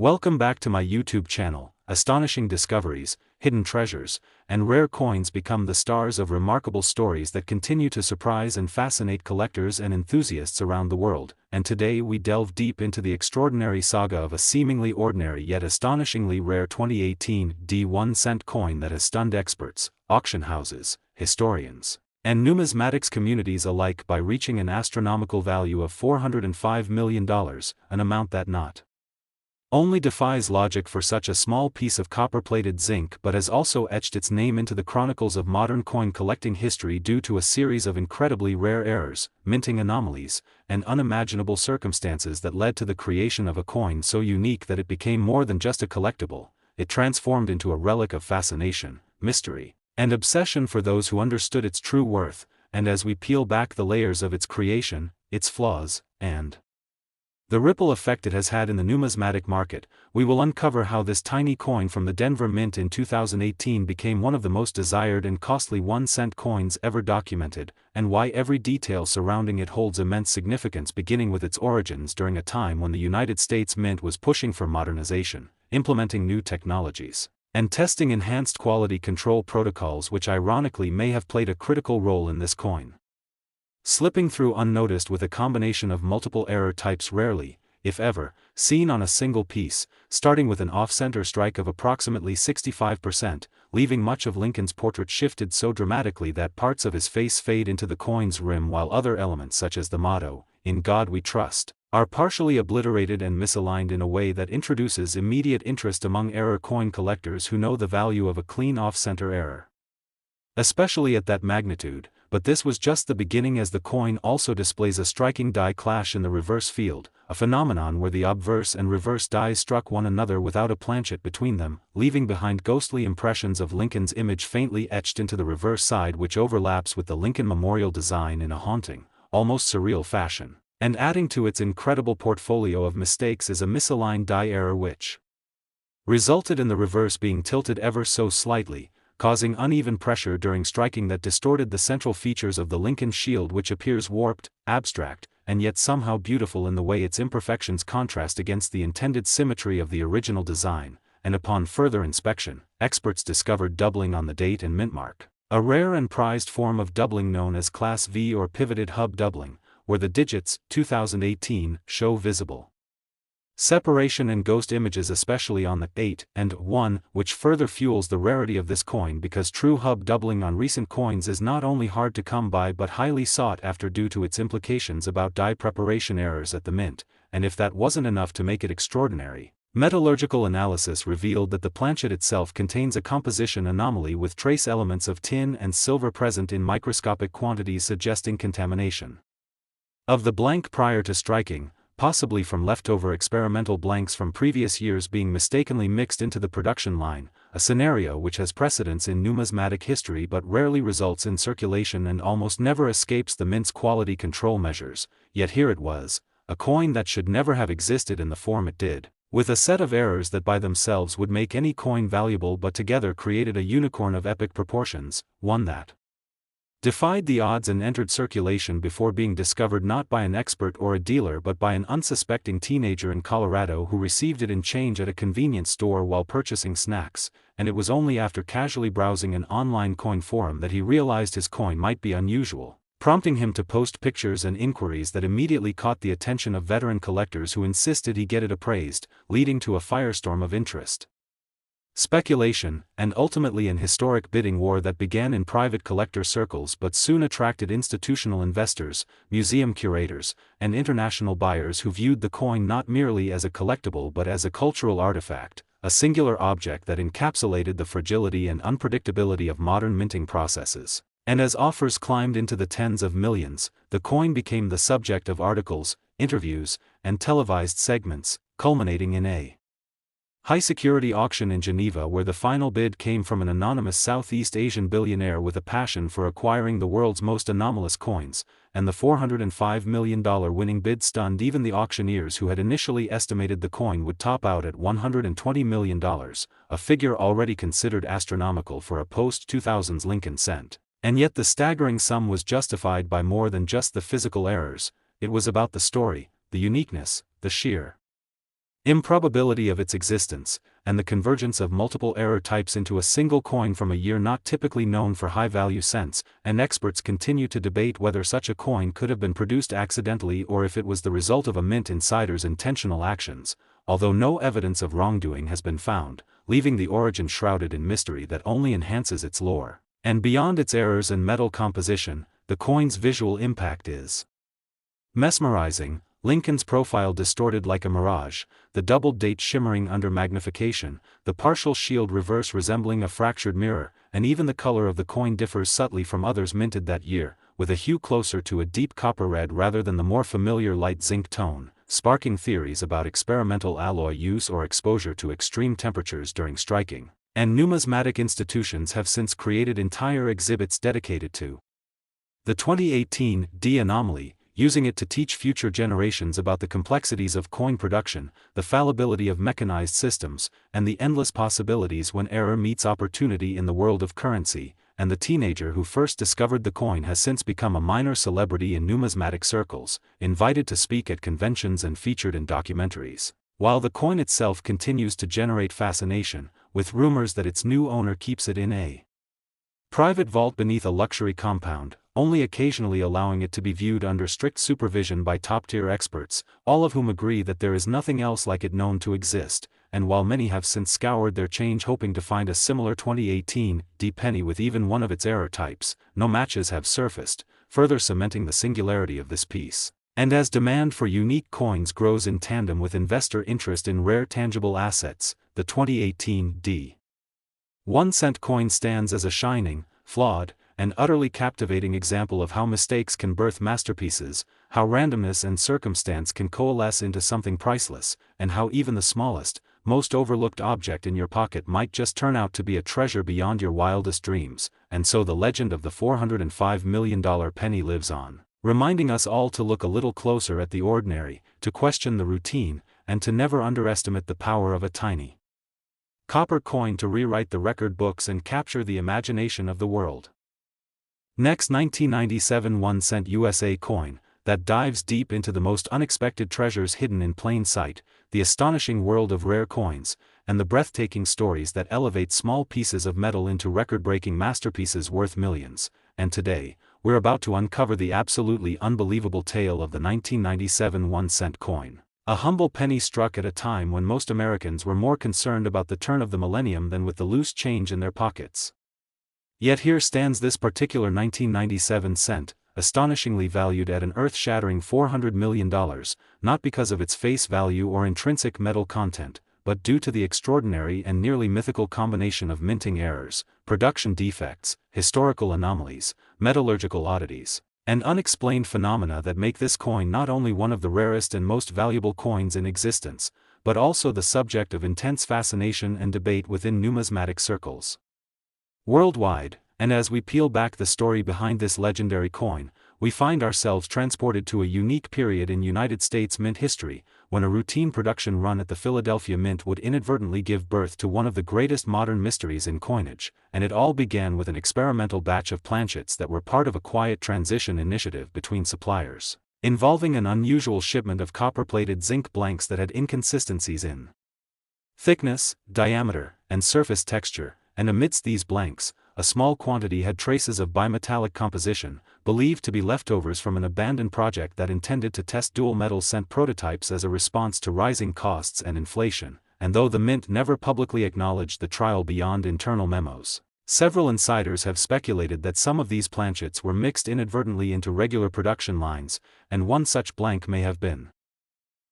Welcome back to my YouTube channel. Astonishing discoveries, hidden treasures, and rare coins become the stars of remarkable stories that continue to surprise and fascinate collectors and enthusiasts around the world. And today we delve deep into the extraordinary saga of a seemingly ordinary yet astonishingly rare 2018 1-cent coin that has stunned experts, auction houses, historians, and numismatics communities alike by reaching an astronomical value of $405 million, an amount that not only defies logic for such a small piece of copper-plated zinc but has also etched its name into the chronicles of modern coin collecting history due to a series of incredibly rare errors, minting anomalies, and unimaginable circumstances that led to the creation of a coin so unique that it became more than just a collectible. It transformed into a relic of fascination, mystery, and obsession for those who understood its true worth. And as we peel back the layers of its creation, its flaws, and the ripple effect it has had in the numismatic market, we will uncover how this tiny coin from the Denver Mint in 2018 became one of the most desired and costly 1-cent coins ever documented, and why every detail surrounding it holds immense significance, beginning with its origins during a time when the United States Mint was pushing for modernization, implementing new technologies, and testing enhanced quality control protocols which ironically may have played a critical role in this coin slipping through unnoticed with a combination of multiple error types rarely, if ever, seen on a single piece, starting with an off-center strike of approximately 65%, leaving much of Lincoln's portrait shifted so dramatically that parts of his face fade into the coin's rim, while other elements such as the motto, "In God We Trust," are partially obliterated and misaligned in a way that introduces immediate interest among error coin collectors who know the value of a clean off-center error, especially at that magnitude. But this was just the beginning, as the coin also displays a striking die clash in the reverse field, a phenomenon where the obverse and reverse dies struck one another without a planchet between them, leaving behind ghostly impressions of Lincoln's image faintly etched into the reverse side, which overlaps with the Lincoln Memorial design in a haunting, almost surreal fashion. And adding to its incredible portfolio of mistakes is a misaligned die error which resulted in the reverse being tilted ever so slightly, causing uneven pressure during striking that distorted the central features of the Lincoln shield, which appears warped, abstract, and yet somehow beautiful in the way its imperfections contrast against the intended symmetry of the original design. And upon further inspection, experts discovered doubling on the date and mint mark, a rare and prized form of doubling known as Class V or pivoted hub doubling, where the digits 2018 show visible separation and ghost images, especially on the 8 and 1, which further fuels the rarity of this coin, because true hub doubling on recent coins is not only hard to come by but highly sought after due to its implications about die preparation errors at the mint. And if that wasn't enough to make it extraordinary, metallurgical analysis revealed that the planchet itself contains a composition anomaly with trace elements of tin and silver present in microscopic quantities, suggesting contamination of the blank prior to striking, possibly from leftover experimental blanks from previous years being mistakenly mixed into the production line, a scenario which has precedence in numismatic history but rarely results in circulation and almost never escapes the mint's quality control measures. Yet here it was, a coin that should never have existed in the form it did, with a set of errors that by themselves would make any coin valuable but together created a unicorn of epic proportions, one that defied the odds and entered circulation before being discovered not by an expert or a dealer but by an unsuspecting teenager in Colorado who received it in change at a convenience store while purchasing snacks. And it was only after casually browsing an online coin forum that he realized his coin might be unusual, prompting him to post pictures and inquiries that immediately caught the attention of veteran collectors who insisted he get it appraised, leading to a firestorm of interest, speculation, and ultimately an historic bidding war that began in private collector circles but soon attracted institutional investors, museum curators, and international buyers who viewed the coin not merely as a collectible but as a cultural artifact, a singular object that encapsulated the fragility and unpredictability of modern minting processes. And as offers climbed into the tens of millions, the coin became the subject of articles, interviews, and televised segments, culminating in a high-security auction in Geneva where the final bid came from an anonymous Southeast Asian billionaire with a passion for acquiring the world's most anomalous coins, and the $405 million winning bid stunned even the auctioneers who had initially estimated the coin would top out at $120 million, a figure already considered astronomical for a post-2000s Lincoln cent. And yet the staggering sum was justified by more than just the physical errors. It was about the story, the uniqueness, the sheer improbability of its existence, and the convergence of multiple error types into a single coin from a year not typically known for high-value cents, and experts continue to debate whether such a coin could have been produced accidentally or if it was the result of a mint insider's intentional actions, although no evidence of wrongdoing has been found, leaving the origin shrouded in mystery that only enhances its lore. And beyond its errors and metal composition, the coin's visual impact is mesmerizing. Lincoln's profile distorted like a mirage, the doubled date shimmering under magnification, the partial shield reverse resembling a fractured mirror, and even the color of the coin differs subtly from others minted that year, with a hue closer to a deep copper red rather than the more familiar light zinc tone, sparking theories about experimental alloy use or exposure to extreme temperatures during striking. And numismatic institutions have since created entire exhibits dedicated to the 2018 D anomaly, using it to teach future generations about the complexities of coin production, the fallibility of mechanized systems, and the endless possibilities when error meets opportunity in the world of currency. And the teenager who first discovered the coin has since become a minor celebrity in numismatic circles, invited to speak at conventions and featured in documentaries, while the coin itself continues to generate fascination, with rumors that its new owner keeps it in a private vault beneath a luxury compound, only occasionally allowing it to be viewed under strict supervision by top-tier experts, all of whom agree that there is nothing else like it known to exist. And while many have since scoured their change hoping to find a similar 2018 D penny with even one of its error types, no matches have surfaced, further cementing the singularity of this piece. And as demand for unique coins grows in tandem with investor interest in rare tangible assets, the 2018 D 1-cent coin stands as a shining, flawed, and utterly captivating example of how mistakes can birth masterpieces, how randomness and circumstance can coalesce into something priceless, and how even the smallest, most overlooked object in your pocket might just turn out to be a treasure beyond your wildest dreams. And so the legend of the $405 million penny lives on, reminding us all to look a little closer at the ordinary, to question the routine, and to never underestimate the power of a tiny copper coin to rewrite the record books and capture the imagination of the world. Next, 1997 1-cent USA coin, that dives deep into the most unexpected treasures hidden in plain sight, the astonishing world of rare coins, and the breathtaking stories that elevate small pieces of metal into record-breaking masterpieces worth millions. And today, we're about to uncover the absolutely unbelievable tale of the 1997 1-cent coin. A humble penny struck at a time when most Americans were more concerned about the turn of the millennium than with the loose change in their pockets. Yet here stands this particular 1997 cent, astonishingly valued at an earth-shattering $400 million, not because of its face value or intrinsic metal content, but due to the extraordinary and nearly mythical combination of minting errors, production defects, historical anomalies, metallurgical oddities, and unexplained phenomena that make this coin not only one of the rarest and most valuable coins in existence, but also the subject of intense fascination and debate within numismatic circles worldwide. And as we peel back the story behind this legendary coin, we find ourselves transported to a unique period in United States mint history, when a routine production run at the Philadelphia Mint would inadvertently give birth to one of the greatest modern mysteries in coinage. And it all began with an experimental batch of planchets that were part of a quiet transition initiative between suppliers, involving an unusual shipment of copper-plated zinc blanks that had inconsistencies in thickness, diameter, and surface texture. And amidst these blanks, a small quantity had traces of bimetallic composition, believed to be leftovers from an abandoned project that intended to test dual metal cent prototypes as a response to rising costs and inflation. And though the mint never publicly acknowledged the trial beyond internal memos, several insiders have speculated that some of these planchets were mixed inadvertently into regular production lines, and one such blank may have been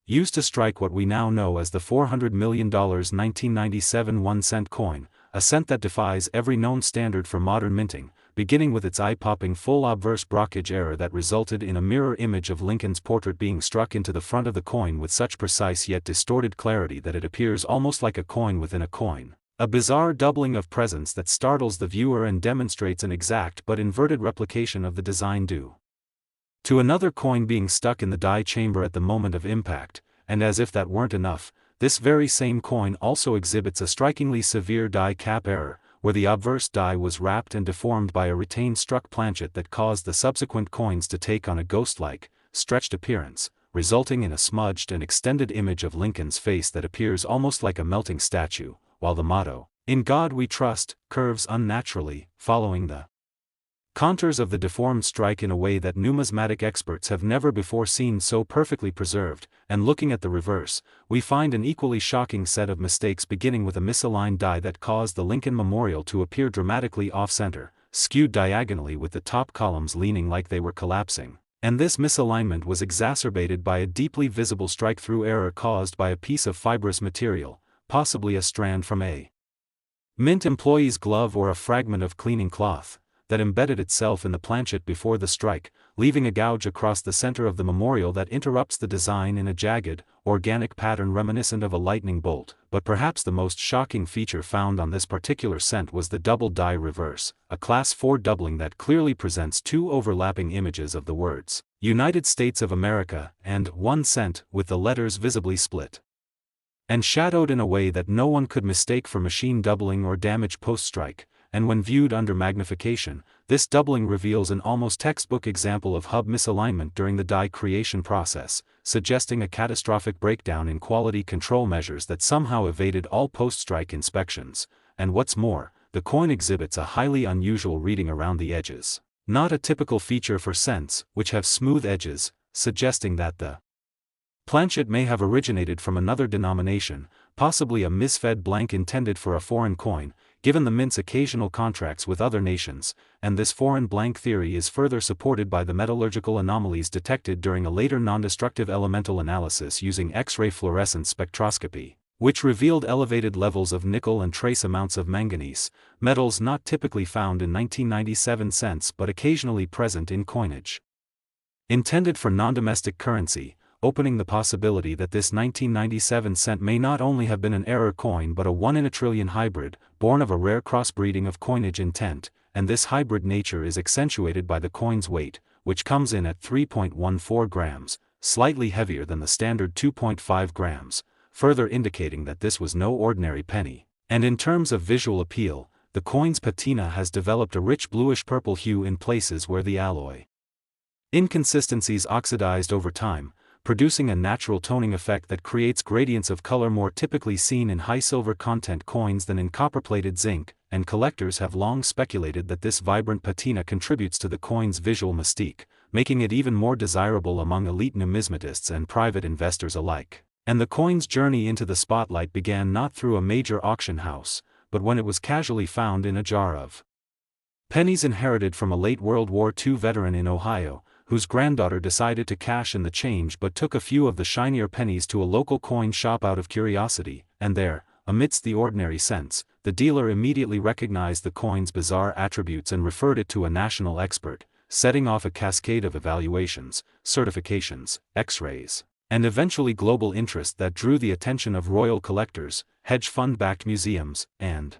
used to strike what we now know as the $400 million 1997 1-cent coin, a cent that defies every known standard for modern minting, beginning with its eye-popping full obverse blockage error that resulted in a mirror image of Lincoln's portrait being struck into the front of the coin with such precise yet distorted clarity that it appears almost like a coin within a coin. A bizarre doubling of presence that startles the viewer and demonstrates an exact but inverted replication of the design due to another coin being stuck in the die chamber at the moment of impact. And as if that weren't enough, this very same coin also exhibits a strikingly severe die cap error, where the obverse die was wrapped and deformed by a retained struck planchet that caused the subsequent coins to take on a ghost-like, stretched appearance, resulting in a smudged and extended image of Lincoln's face that appears almost like a melting statue, while the motto, "In God We Trust," curves unnaturally, following the contours of the deformed strike in a way that numismatic experts have never before seen so perfectly preserved. And looking at the reverse, we find an equally shocking set of mistakes, beginning with a misaligned die that caused the Lincoln Memorial to appear dramatically off-center, skewed diagonally with the top columns leaning like they were collapsing. And this misalignment was exacerbated by a deeply visible strike-through error caused by a piece of fibrous material, possibly a strand from a mint employee's glove or a fragment of cleaning cloth, that embedded itself in the planchet before the strike, leaving a gouge across the center of the memorial that interrupts the design in a jagged, organic pattern reminiscent of a lightning bolt. But perhaps the most shocking feature found on this particular cent was the double die reverse, a Class 4 doubling that clearly presents two overlapping images of the words, "United States of America," and "1 cent," with the letters visibly split and shadowed in a way that no one could mistake for machine doubling or damage post-strike. And when viewed under magnification, this doubling reveals an almost textbook example of hub misalignment during the die creation process, suggesting a catastrophic breakdown in quality control measures that somehow evaded all post-strike inspections. And what's more, the coin exhibits a highly unusual reading around the edges, not a typical feature for cents, which have smooth edges, suggesting that the planchet may have originated from another denomination, possibly a misfed blank intended for a foreign coin, given the mint's occasional contracts with other nations. And this foreign blank theory is further supported by the metallurgical anomalies detected during a later non-destructive elemental analysis using X-ray fluorescence spectroscopy, which revealed elevated levels of nickel and trace amounts of manganese, metals not typically found in 1997 cents but occasionally present in coinage intended for non-domestic currency, opening the possibility that this 1997 cent may not only have been an error coin but a 1 in a trillion hybrid, born of a rare crossbreeding of coinage intent. And this hybrid nature is accentuated by the coin's weight, which comes in at 3.14 grams, slightly heavier than the standard 2.5 grams, further indicating that this was no ordinary penny. And in terms of visual appeal, the coin's patina has developed a rich bluish-purple hue in places where the alloy inconsistencies oxidized over time, producing a natural toning effect that creates gradients of color more typically seen in high silver content coins than in copper-plated zinc. And collectors have long speculated that this vibrant patina contributes to the coin's visual mystique, making it even more desirable among elite numismatists and private investors alike. And the coin's journey into the spotlight began not through a major auction house, but when it was casually found in a jar of pennies inherited from a late World War II veteran in Ohio, whose granddaughter decided to cash in the change but took a few of the shinier pennies to a local coin shop out of curiosity. And there, amidst the ordinary cents, the dealer immediately recognized the coin's bizarre attributes and referred it to a national expert, setting off a cascade of evaluations, certifications, X-rays, and eventually global interest that drew the attention of royal collectors, hedge fund-backed museums, and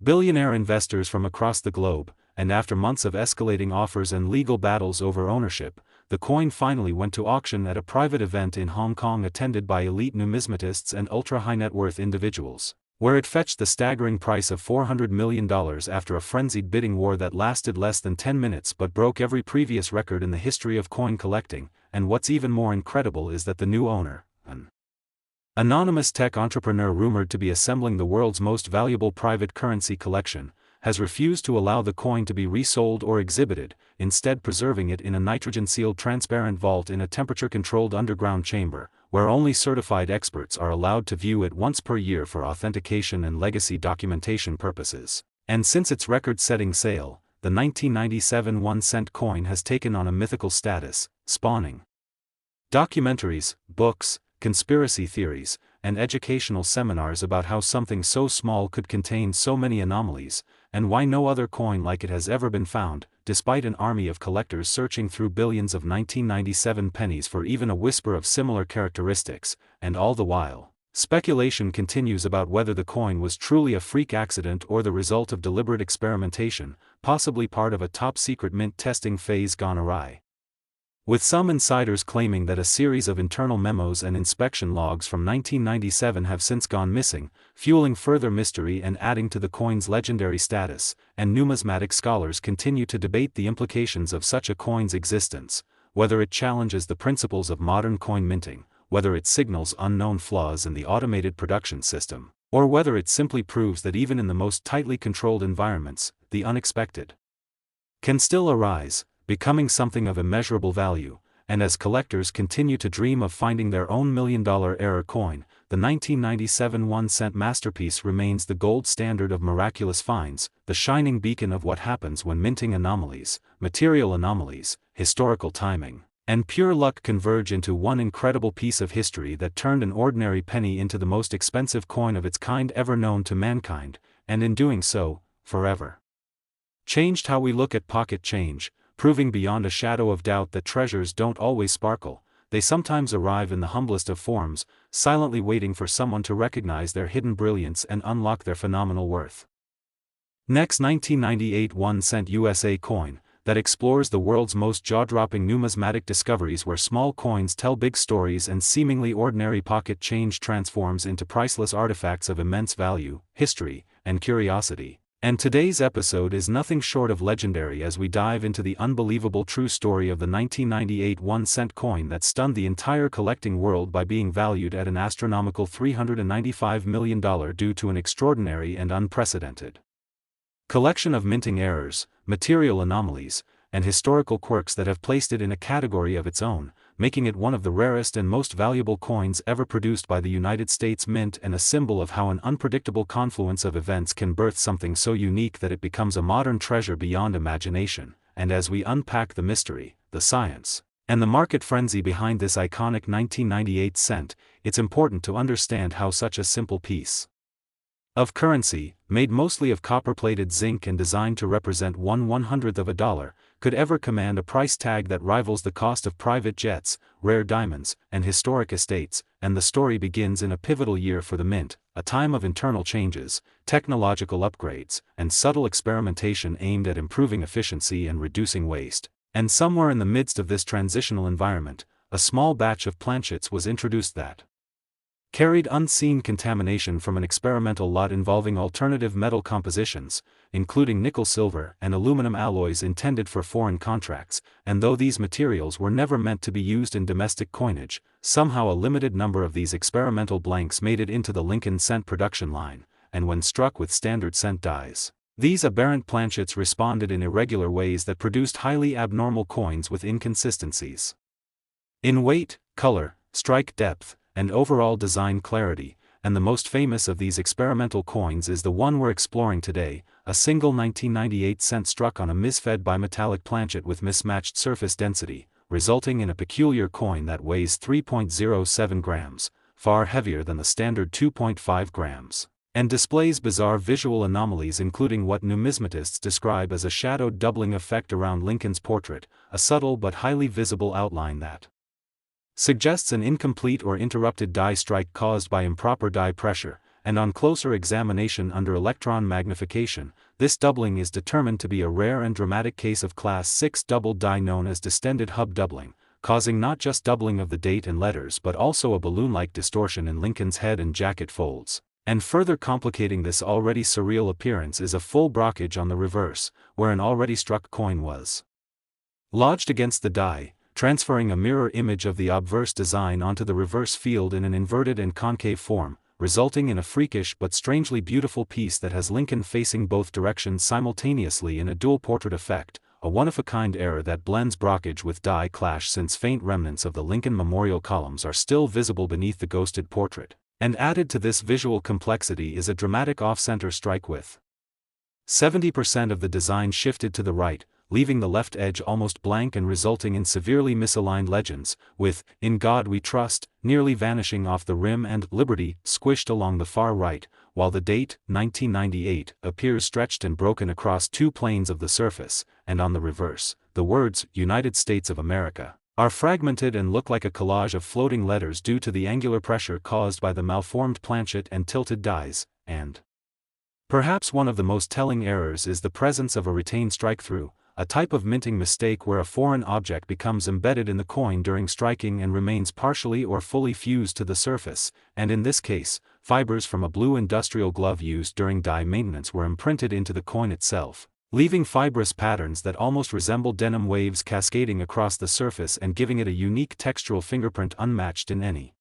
billionaire investors from across the globe. And after months of escalating offers and legal battles over ownership, the coin finally went to auction at a private event in Hong Kong attended by elite numismatists and ultra-high-net-worth individuals, where it fetched the staggering price of $400 million after a frenzied bidding war that lasted less than 10 minutes but broke every previous record in the history of coin collecting. And what's even more incredible is that the new owner, an anonymous tech entrepreneur rumored to be assembling the world's most valuable private currency collection, has refused to allow the coin to be resold or exhibited, instead preserving it in a nitrogen-sealed transparent vault in a temperature-controlled underground chamber, where only certified experts are allowed to view it once per year for authentication and legacy documentation purposes. And since its record-setting sale, the 1997 1-cent coin has taken on a mythical status, spawning documentaries, books, conspiracy theories, and educational seminars about how something so small could contain so many anomalies, and why no other coin like it has ever been found, despite an army of collectors searching through billions of 1997 pennies for even a whisper of similar characteristics. And all the while, speculation continues about whether the coin was truly a freak accident or the result of deliberate experimentation, possibly part of a top-secret mint testing phase gone awry, with some insiders claiming that a series of internal memos and inspection logs from 1997 have since gone missing, fueling further mystery and adding to the coin's legendary status. And numismatic scholars continue to debate the implications of such a coin's existence, whether it challenges the principles of modern coin minting, whether it signals unknown flaws in the automated production system, or whether it simply proves that even in the most tightly controlled environments, the unexpected can still arise, becoming something of immeasurable value. And as collectors continue to dream of finding their own $1,000,000 error coin, the 1997 1-cent masterpiece remains the gold standard of miraculous finds, the shining beacon of what happens when minting anomalies, material anomalies, historical timing, and pure luck converge into one incredible piece of history that turned an ordinary penny into the most expensive coin of its kind ever known to mankind, and in doing so, forever changed how we look at pocket change, proving beyond a shadow of doubt that treasures don't always sparkle, they sometimes arrive in the humblest of forms, silently waiting for someone to recognize their hidden brilliance and unlock their phenomenal worth. Next, 1998 1-cent USA coin, that explores the world's most jaw-dropping numismatic discoveries where small coins tell big stories and seemingly ordinary pocket change transforms into priceless artifacts of immense value, history, and curiosity. And today's episode is nothing short of legendary as we dive into the unbelievable true story of the 1998 1-cent coin that stunned the entire collecting world by being valued at an astronomical $395 million due to an extraordinary and unprecedented collection of minting errors, material anomalies, and historical quirks that have placed it in a category of its own, making it one of the rarest and most valuable coins ever produced by the United States Mint and a symbol of how an unpredictable confluence of events can birth something so unique that it becomes a modern treasure beyond imagination. And as we unpack the mystery, the science, and the market frenzy behind this iconic 1998 cent, it's important to understand how such a simple piece of currency, made mostly of copper-plated zinc and designed to represent 1/100th of a dollar, could ever command a price tag that rivals the cost of private jets, rare diamonds, and historic estates. And the story begins in a pivotal year for the mint, a time of internal changes, technological upgrades, and subtle experimentation aimed at improving efficiency and reducing waste. And somewhere in the midst of this transitional environment, a small batch of planchets was introduced that carried unseen contamination from an experimental lot involving alternative metal compositions, including nickel-silver and aluminum alloys intended for foreign contracts. And though these materials were never meant to be used in domestic coinage, somehow a limited number of these experimental blanks made it into the Lincoln cent production line, and when struck with standard cent dies, these aberrant planchets responded in irregular ways that produced highly abnormal coins with inconsistencies in weight, color, strike depth, and overall design clarity. And the most famous of these experimental coins is the one we're exploring today, a single 1998 cent struck on a misfed bimetallic planchet with mismatched surface density, resulting in a peculiar coin that weighs 3.07 grams, far heavier than the standard 2.5 grams, and displays bizarre visual anomalies including what numismatists describe as a shadowed doubling effect around Lincoln's portrait, a subtle but highly visible outline that suggests an incomplete or interrupted die strike caused by improper die pressure. And on closer examination under electron magnification, this doubling is determined to be a rare and dramatic case of class 6 doubled die known as distended hub doubling, causing not just doubling of the date and letters but also a balloon-like distortion in Lincoln's head and jacket folds. And further complicating this already surreal appearance is a full brockage on the reverse, where an already struck coin was lodged against the die, transferring a mirror image of the obverse design onto the reverse field in an inverted and concave form, resulting in a freakish but strangely beautiful piece that has Lincoln facing both directions simultaneously in a dual portrait effect, a one-of-a-kind error that blends brockage with die clash since faint remnants of the Lincoln memorial columns are still visible beneath the ghosted portrait. And added to this visual complexity is a dramatic off-center strike with 70% of the design shifted to the right, leaving the left edge almost blank and resulting in severely misaligned legends, with "In God We Trust" nearly vanishing off the rim and "Liberty" squished along the far right, while the date, 1998, appears stretched and broken across two planes of the surface, and on the reverse, the words "United States of America" are fragmented and look like a collage of floating letters due to the angular pressure caused by the malformed planchet and tilted dies. And perhaps one of the most telling errors is the presence of a retained strike-through, a type of minting mistake where a foreign object becomes embedded in the coin during striking and remains partially or fully fused to the surface, and in this case, fibers from a blue industrial glove used during die maintenance were imprinted into the coin itself, leaving fibrous patterns that almost resemble denim waves cascading across the surface and giving it a unique textural fingerprint unmatched in any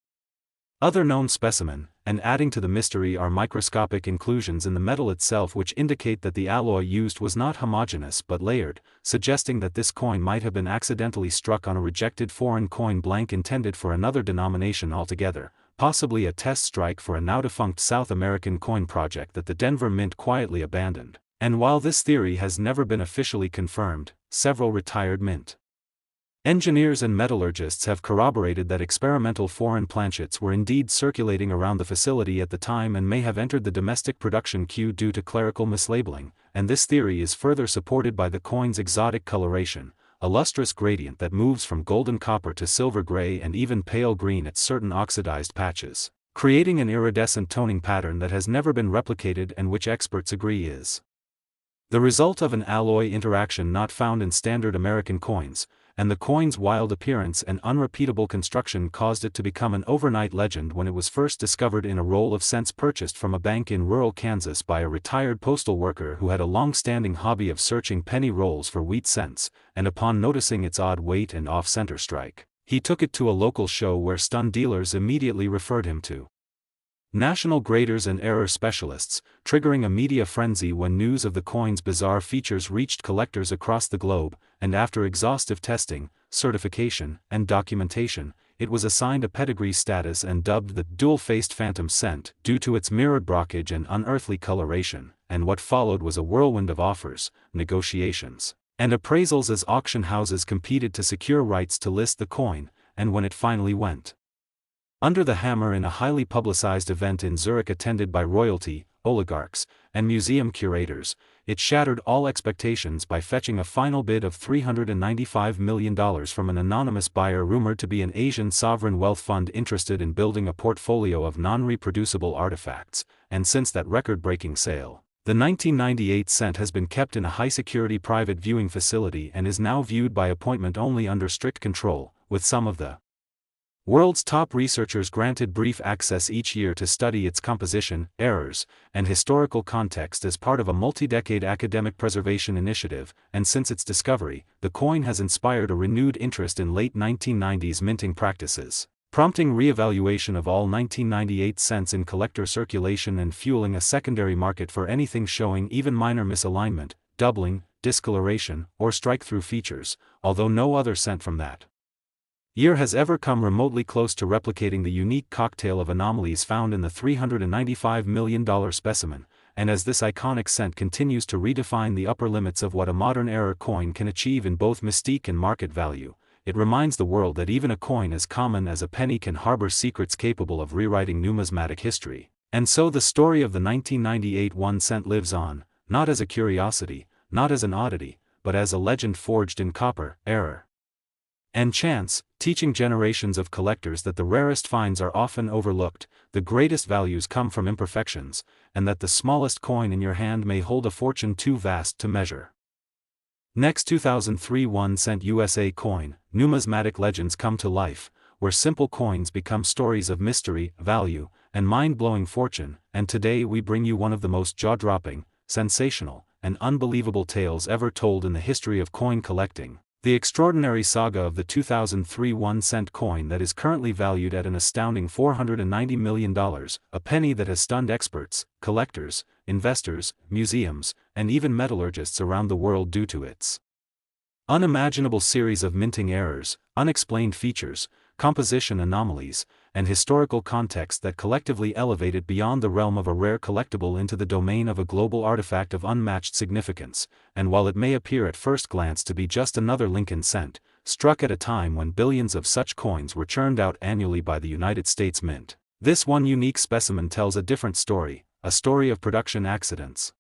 other known specimen, and adding to the mystery are microscopic inclusions in the metal itself which indicate that the alloy used was not homogeneous but layered, suggesting that this coin might have been accidentally struck on a rejected foreign coin blank intended for another denomination altogether, possibly a test strike for a now-defunct South American coin project that the Denver Mint quietly abandoned. And while this theory has never been officially confirmed, several retired mint engineers and metallurgists have corroborated that experimental foreign planchets were indeed circulating around the facility at the time and may have entered the domestic production queue due to clerical mislabeling, and this theory is further supported by the coin's exotic coloration, a lustrous gradient that moves from golden copper to silver gray and even pale green at certain oxidized patches, creating an iridescent toning pattern that has never been replicated and which experts agree is the result of an alloy interaction not found in standard American coins, and the coin's wild appearance and unrepeatable construction caused it to become an overnight legend when it was first discovered in a roll of cents purchased from a bank in rural Kansas by a retired postal worker who had a long-standing hobby of searching penny rolls for wheat cents, and upon noticing its odd weight and off-center strike, he took it to a local show where stunned dealers immediately referred him to national graders and error specialists, triggering a media frenzy when news of the coin's bizarre features reached collectors across the globe, and after exhaustive testing, certification, and documentation, it was assigned a pedigree status and dubbed the dual-faced phantom cent due to its mirrored brockage and unearthly coloration, and what followed was a whirlwind of offers, negotiations, and appraisals as auction houses competed to secure rights to list the coin, and when it finally went under the hammer in a highly publicized event in Zurich attended by royalty, oligarchs, and museum curators, it shattered all expectations by fetching a final bid of $395 million from an anonymous buyer rumored to be an Asian sovereign wealth fund interested in building a portfolio of non-reproducible artifacts, and since that record-breaking sale, the 1998 cent has been kept in a high-security private viewing facility and is now viewed by appointment only under strict control, with some of the world's top researchers granted brief access each year to study its composition, errors, and historical context as part of a multi-decade academic preservation initiative, and since its discovery, the coin has inspired a renewed interest in late 1990s minting practices, prompting re-evaluation of all 1998 cents in collector circulation and fueling a secondary market for anything showing even minor misalignment, doubling, discoloration, or strike-through features, although no other cent from that year has ever come remotely close to replicating the unique cocktail of anomalies found in the $395 million specimen, and as this iconic cent continues to redefine the upper limits of what a modern era coin can achieve in both mystique and market value, it reminds the world that even a coin as common as a penny can harbor secrets capable of rewriting numismatic history. And so the story of the 1998 1 cent lives on, not as a curiosity, not as an oddity, but as a legend forged in copper, error, and chance, teaching generations of collectors that the rarest finds are often overlooked, the greatest values come from imperfections, and that the smallest coin in your hand may hold a fortune too vast to measure. Next 2003 1 cent USA coin, numismatic legends come to life, where simple coins become stories of mystery, value, and mind-blowing fortune, and today we bring you one of the most jaw-dropping, sensational, and unbelievable tales ever told in the history of coin collecting. The extraordinary saga of the 2003 1 cent coin that is currently valued at an astounding $490 million, a penny that has stunned experts, collectors, investors, museums, and even metallurgists around the world due to its unimaginable series of minting errors, unexplained features, composition anomalies, and historical context that collectively elevate it beyond the realm of a rare collectible into the domain of a global artifact of unmatched significance, and while it may appear at first glance to be just another Lincoln cent, struck at a time when billions of such coins were churned out annually by the United States Mint, this one unique specimen tells a different story, a story of production accidents,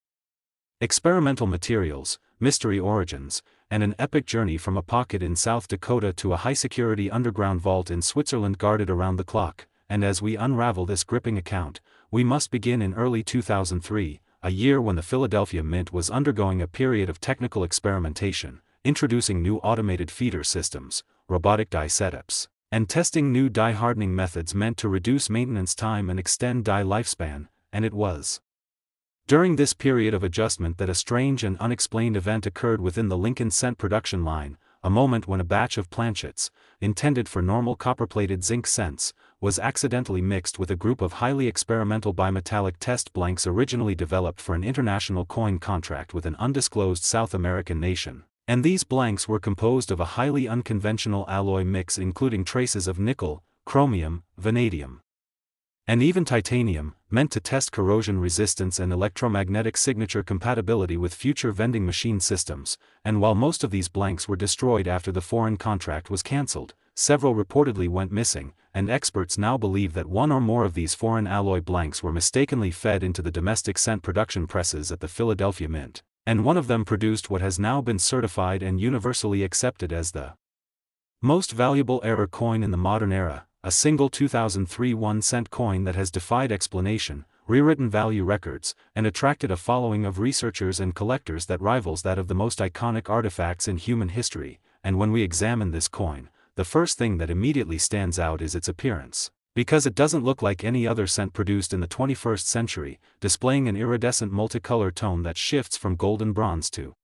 experimental materials, mystery origins, and an epic journey from a pocket in South Dakota to a high-security underground vault in Switzerland guarded around the clock. And as we unravel this gripping account, we must begin in early 2003, a year when the Philadelphia Mint was undergoing a period of technical experimentation, introducing new automated feeder systems, robotic die setups, and testing new die hardening methods meant to reduce maintenance time and extend die lifespan, and it was During this period of adjustment that a strange and unexplained event occurred within the Lincoln cent production line, a moment when a batch of planchets, intended for normal copper-plated zinc cents, was accidentally mixed with a group of highly experimental bimetallic test blanks originally developed for an international coin contract with an undisclosed South American nation. And these blanks were composed of a highly unconventional alloy mix including traces of nickel, chromium, vanadium, and even titanium, meant to test corrosion resistance and electromagnetic signature compatibility with future vending machine systems. And while most of these blanks were destroyed after the foreign contract was cancelled, several reportedly went missing, and experts now believe that one or more of these foreign alloy blanks were mistakenly fed into the domestic cent production presses at the Philadelphia Mint, and one of them produced what has now been certified and universally accepted as the most valuable error coin in the modern era, a single 2003 1-cent coin that has defied explanation, rewritten value records, and attracted a following of researchers and collectors that rivals that of the most iconic artifacts in human history. And when we examine this coin, the first thing that immediately stands out is its appearance, because it doesn't look like any other cent produced in the 21st century, displaying an iridescent multicolor tone that shifts from golden bronze to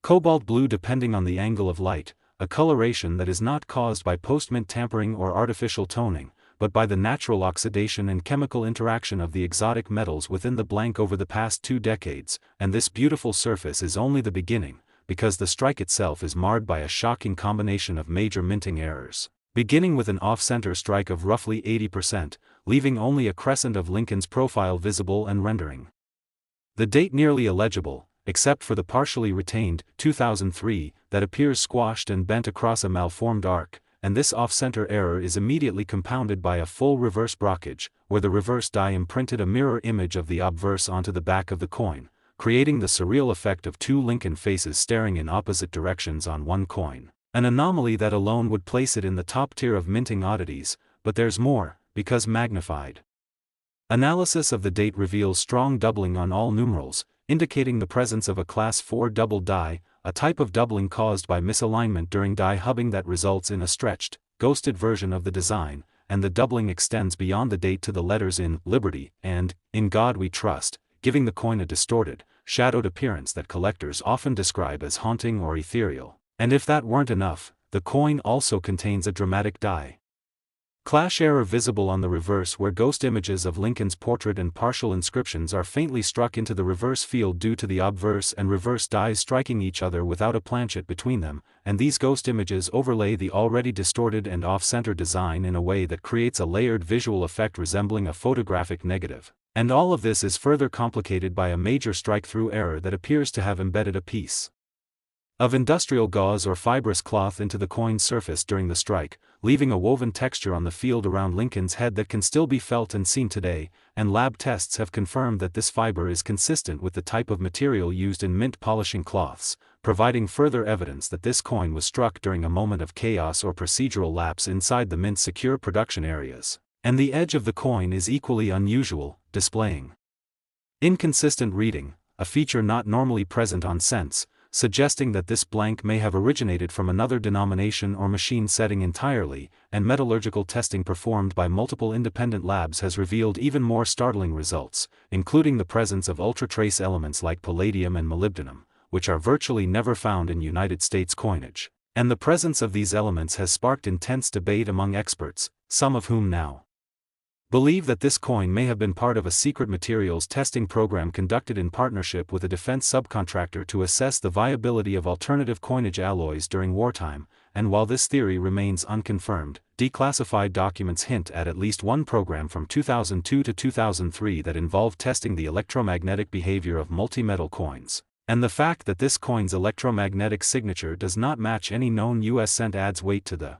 cobalt blue depending on the angle of light, a coloration that is not caused by post-mint tampering or artificial toning, but by the natural oxidation and chemical interaction of the exotic metals within the blank over the past 2 decades. And this beautiful surface is only the beginning, because the strike itself is marred by a shocking combination of major minting errors, beginning with an off-center strike of roughly 80%, leaving only a crescent of Lincoln's profile visible and rendering the date nearly illegible, except for the partially retained 2003 that appears squashed and bent across a malformed arc. And this off-center error is immediately compounded by a full reverse brockage, where the reverse die imprinted a mirror image of the obverse onto the back of the coin, creating the surreal effect of 2 Lincoln faces staring in opposite directions on one coin, an anomaly that alone would place it in the top tier of minting oddities. But there's more, because magnified analysis of the date reveals strong doubling on all numerals, indicating the presence of a class 4 double die, a type of doubling caused by misalignment during die hubbing that results in a stretched, ghosted version of the design. And the doubling extends beyond the date to the letters "In Liberty" and "In God We Trust," giving the coin a distorted, shadowed appearance that collectors often describe as haunting or ethereal. And if that weren't enough, the coin also contains a dramatic die clash error visible on the reverse, where ghost images of Lincoln's portrait and partial inscriptions are faintly struck into the reverse field due to the obverse and reverse dies striking each other without a planchet between them. And these ghost images overlay the already distorted and off-center design in a way that creates a layered visual effect resembling a photographic negative. And all of this is further complicated by a major strike-through error that appears to have embedded a piece of industrial gauze or fibrous cloth into the coin's surface during the strike, leaving a woven texture on the field around Lincoln's head that can still be felt and seen today. And lab tests have confirmed that this fiber is consistent with the type of material used in mint polishing cloths, providing further evidence that this coin was struck during a moment of chaos or procedural lapse inside the mint's secure production areas. And the edge of the coin is equally unusual, displaying inconsistent reading, a feature not normally present on cents, suggesting that this blank may have originated from another denomination or machine setting entirely. And metallurgical testing performed by multiple independent labs has revealed even more startling results, including the presence of ultra-trace elements like palladium and molybdenum, which are virtually never found in United States coinage. And the presence of these elements has sparked intense debate among experts, some of whom now believe that this coin may have been part of a secret materials testing program conducted in partnership with a defense subcontractor to assess the viability of alternative coinage alloys during wartime. And while this theory remains unconfirmed, declassified documents hint at least one program from 2002 to 2003 that involved testing the electromagnetic behavior of multi-metal coins. And the fact that this coin's electromagnetic signature does not match any known US cent adds weight to the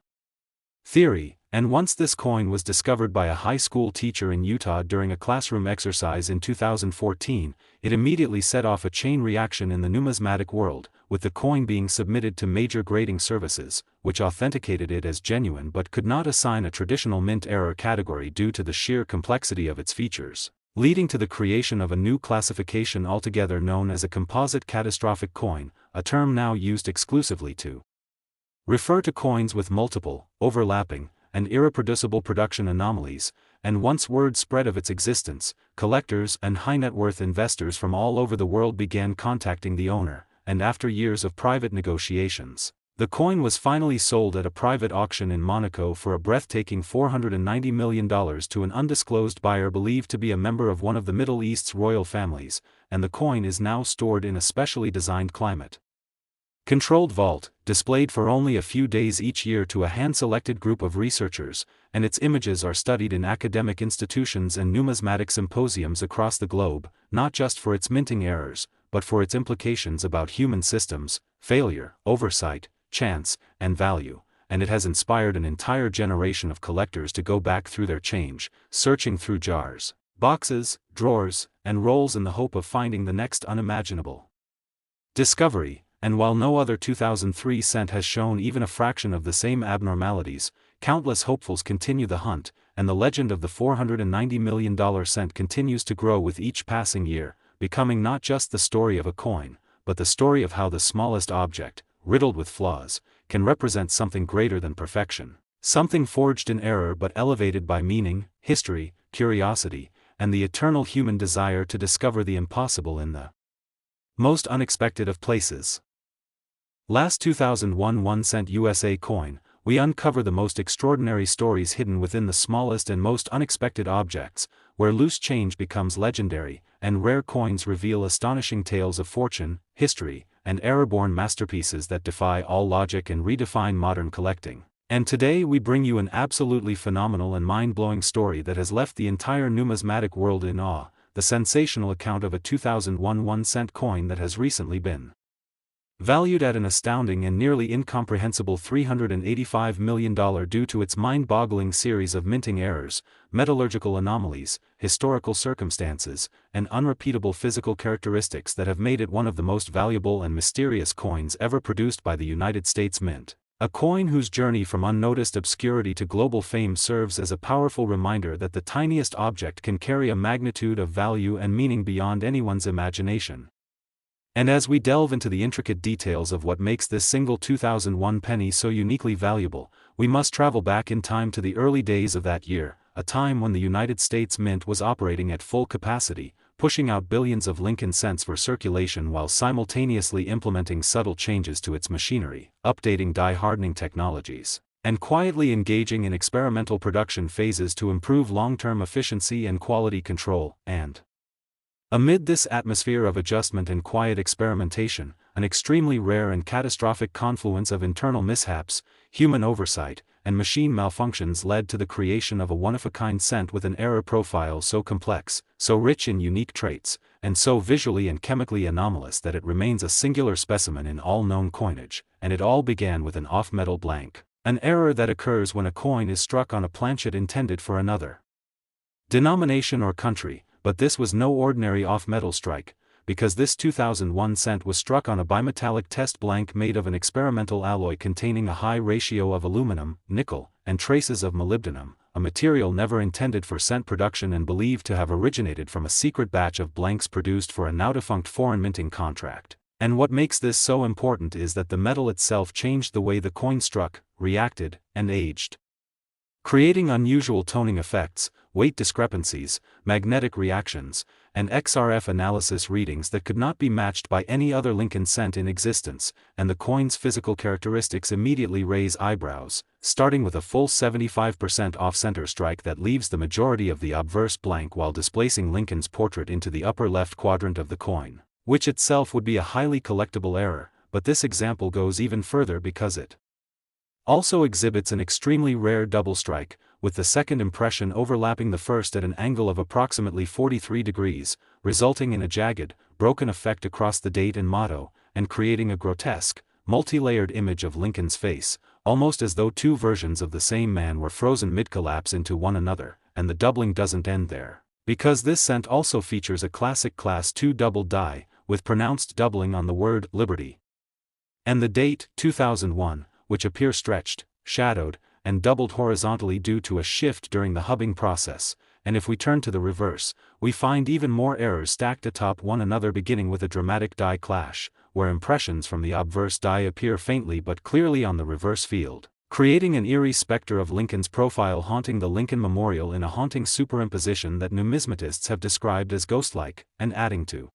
theory. And once this coin was discovered by a high school teacher in Utah during a classroom exercise in 2014, it immediately set off a chain reaction in the numismatic world, with the coin being submitted to major grading services, which authenticated it as genuine but could not assign a traditional mint error category due to the sheer complexity of its features, leading to the creation of a new classification altogether known as a composite catastrophic coin, a term now used exclusively to refer to coins with multiple, overlapping, and irreproducible production anomalies, and once word spread of its existence, collectors and high-net-worth investors from all over the world began contacting the owner, and after years of private negotiations, the coin was finally sold at a private auction in Monaco for a breathtaking $490 million to an undisclosed buyer believed to be a member of one of the Middle East's royal families, and the coin is now stored in a specially designed climate-controlled vault, displayed for only a few days each year to a hand-selected group of researchers, and its images are studied in academic institutions and numismatic symposiums across the globe, not just for its minting errors, but for its implications about human systems, failure, oversight, chance, and value, and it has inspired an entire generation of collectors to go back through their change, searching through jars, boxes, drawers, and rolls in the hope of finding the next unimaginable discovery. And while no other 2003 cent has shown even a fraction of the same abnormalities, countless hopefuls continue the hunt, and the legend of the $490 million cent continues to grow with each passing year, becoming not just the story of a coin, but the story of how the smallest object, riddled with flaws, can represent something greater than perfection, something forged in error but elevated by meaning, history, curiosity, and the eternal human desire to discover the impossible in the most unexpected of places. Last 2001 1-cent USA coin, we uncover the most extraordinary stories hidden within the smallest and most unexpected objects, where loose change becomes legendary, and rare coins reveal astonishing tales of fortune, history, and error-born masterpieces that defy all logic and redefine modern collecting. And today we bring you an absolutely phenomenal and mind-blowing story that has left the entire numismatic world in awe, the sensational account of a 2001 1-cent coin that has recently been valued at an astounding and nearly incomprehensible $385 million due to its mind-boggling series of minting errors, metallurgical anomalies, historical circumstances, and unrepeatable physical characteristics that have made it one of the most valuable and mysterious coins ever produced by the United States Mint. A coin whose journey from unnoticed obscurity to global fame serves as a powerful reminder that the tiniest object can carry a magnitude of value and meaning beyond anyone's imagination. And as we delve into the intricate details of what makes this single 2001 penny so uniquely valuable, we must travel back in time to the early days of that year, a time when the United States Mint was operating at full capacity, pushing out billions of Lincoln cents for circulation while simultaneously implementing subtle changes to its machinery, updating die-hardening technologies, and quietly engaging in experimental production phases to improve long-term efficiency and quality control. And amid this atmosphere of adjustment and quiet experimentation, an extremely rare and catastrophic confluence of internal mishaps, human oversight, and machine malfunctions led to the creation of a one-of-a-kind cent with an error profile so complex, so rich in unique traits, and so visually and chemically anomalous that it remains a singular specimen in all known coinage. And it all began with an off-metal blank, an error that occurs when a coin is struck on a planchet intended for another denomination or country. But this was no ordinary off-metal strike, because this 2001 cent was struck on a bimetallic test blank made of an experimental alloy containing a high ratio of aluminum, nickel, and traces of molybdenum, a material never intended for cent production and believed to have originated from a secret batch of blanks produced for a now-defunct foreign minting contract. And what makes this so important is that the metal itself changed the way the coin struck, reacted, and aged, creating unusual toning effects, weight discrepancies, magnetic reactions, and XRF analysis readings that could not be matched by any other Lincoln cent in existence. And the coin's physical characteristics immediately raise eyebrows, starting with a full 75% off-center strike that leaves the majority of the obverse blank while displacing Lincoln's portrait into the upper left quadrant of the coin, which itself would be a highly collectible error. But this example goes even further because it also exhibits an extremely rare double strike, with the second impression overlapping the first at an angle of approximately 43 degrees, resulting in a jagged, broken effect across the date and motto, and creating a grotesque, multi-layered image of Lincoln's face, almost as though two versions of the same man were frozen mid-collapse into one another. And the doubling doesn't end there, because this cent also features a classic Class II doubled die, with pronounced doubling on the word liberty, and the date 2001, which appear stretched, shadowed, and doubled horizontally due to a shift during the hubbing process. And if we turn to the reverse, we find even more errors stacked atop one another, beginning with a dramatic die clash, where impressions from the obverse die appear faintly but clearly on the reverse field, creating an eerie specter of Lincoln's profile haunting the Lincoln Memorial in a haunting superimposition that numismatists have described as ghost-like, and adding to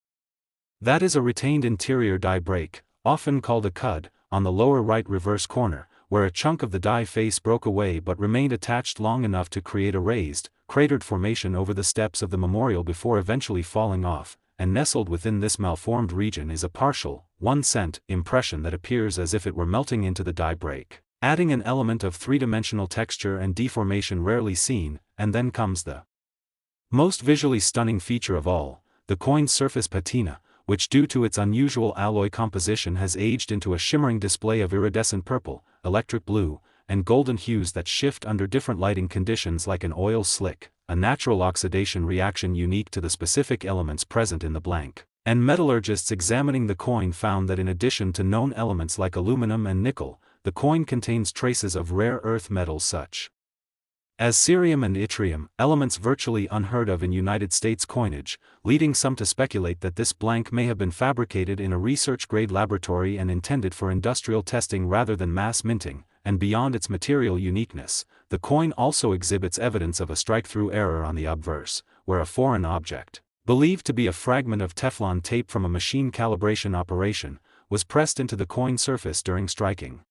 that is a retained interior die break, often called a cud, on the lower right reverse corner, where a chunk of the die face broke away but remained attached long enough to create a raised, cratered formation over the steps of the memorial before eventually falling off, and nestled within this malformed region is a partial, 1 cent, impression that appears as if it were melting into the die break, adding an element of three-dimensional texture and deformation rarely seen. And then comes the most visually stunning feature of all, the coin's surface patina, which due to its unusual alloy composition has aged into a shimmering display of iridescent purple, electric blue, and golden hues that shift under different lighting conditions like an oil slick, a natural oxidation reaction unique to the specific elements present in the blank. And metallurgists examining the coin found that in addition to known elements like aluminum and nickel, the coin contains traces of rare earth metals such as cerium and yttrium, elements virtually unheard of in United States coinage, leading some to speculate that this blank may have been fabricated in a research-grade laboratory and intended for industrial testing rather than mass minting. And beyond its material uniqueness, the coin also exhibits evidence of a strike-through error on the obverse, where a foreign object, believed to be a fragment of Teflon tape from a machine calibration operation, was pressed into the coin surface during striking,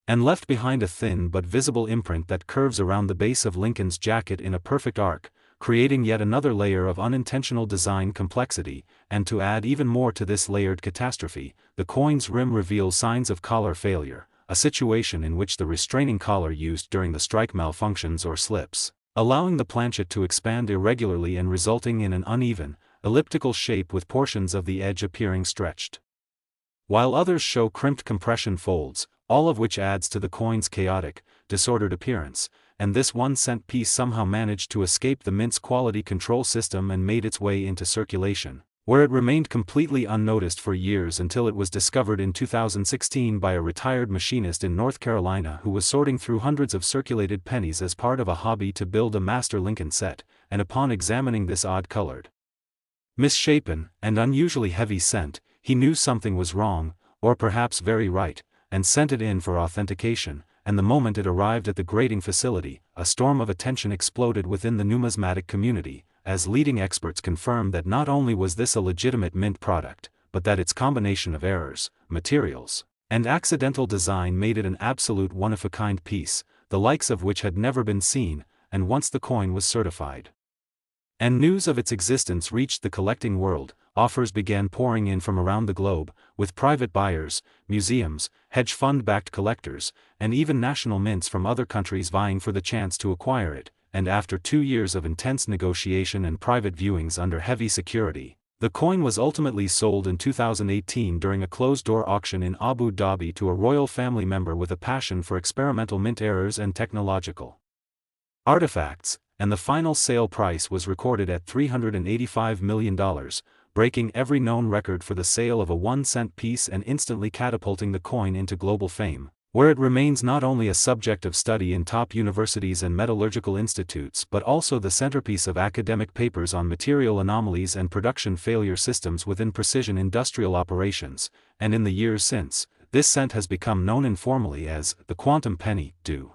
and left behind a thin but visible imprint that curves around the base of Lincoln's jacket in a perfect arc, creating yet another layer of unintentional design complexity. And to add even more to this layered catastrophe, the coin's rim reveals signs of collar failure, a situation in which the restraining collar used during the strike malfunctions or slips, allowing the planchet to expand irregularly and resulting in an uneven, elliptical shape with portions of the edge appearing stretched, while others show crimped compression folds, all of which adds to the coin's chaotic, disordered appearance. And this 1 cent piece somehow managed to escape the mint's quality control system and made its way into circulation, where it remained completely unnoticed for years until it was discovered in 2016 by a retired machinist in North Carolina who was sorting through hundreds of circulated pennies as part of a hobby to build a master Lincoln set, and upon examining this odd-colored, misshapen, and unusually heavy cent, he knew something was wrong, or perhaps very right, and sent it in for authentication. And the moment it arrived at the grading facility, a storm of attention exploded within the numismatic community, as leading experts confirmed that not only was this a legitimate mint product, but that its combination of errors, materials, and accidental design made it an absolute one-of-a-kind piece, the likes of which had never been seen. And once the coin was certified, and news of its existence reached the collecting world, offers began pouring in from around the globe, with private buyers, museums, hedge fund-backed collectors, and even national mints from other countries vying for the chance to acquire it. And after 2 years of intense negotiation and private viewings under heavy security, the coin was ultimately sold in 2018 during a closed-door auction in Abu Dhabi to a royal family member with a passion for experimental mint errors and technological artifacts, and the final sale price was recorded at $385 million, breaking every known record for the sale of a 1 cent piece and instantly catapulting the coin into global fame, where it remains not only a subject of study in top universities and metallurgical institutes but also the centerpiece of academic papers on material anomalies and production failure systems within precision industrial operations. And in the years since, this cent has become known informally as the quantum penny, due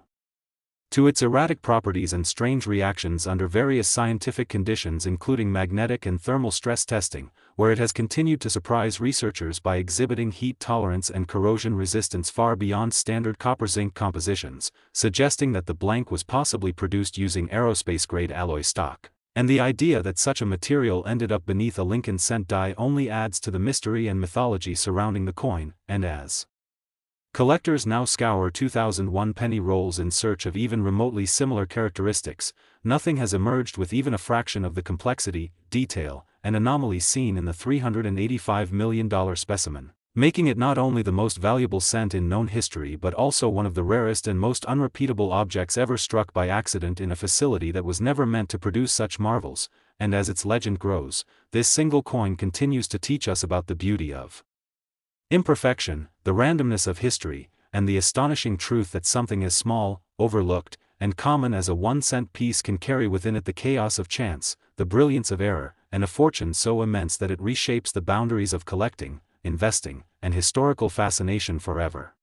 to its erratic properties and strange reactions under various scientific conditions including magnetic and thermal stress testing, where it has continued to surprise researchers by exhibiting heat tolerance and corrosion resistance far beyond standard copper-zinc compositions, suggesting that the blank was possibly produced using aerospace-grade alloy stock. And the idea that such a material ended up beneath a Lincoln cent die only adds to the mystery and mythology surrounding the coin. And as collectors now scour 2001 penny rolls in search of even remotely similar characteristics, nothing has emerged with even a fraction of the complexity, detail, and anomaly seen in the $385 million specimen, making it not only the most valuable cent in known history but also one of the rarest and most unrepeatable objects ever struck by accident in a facility that was never meant to produce such marvels. And as its legend grows, this single coin continues to teach us about the beauty of imperfection, the randomness of history, and the astonishing truth that something as small, overlooked, and common as a 1 cent piece can carry within it the chaos of chance, the brilliance of error, and a fortune so immense that it reshapes the boundaries of collecting, investing, and historical fascination forever.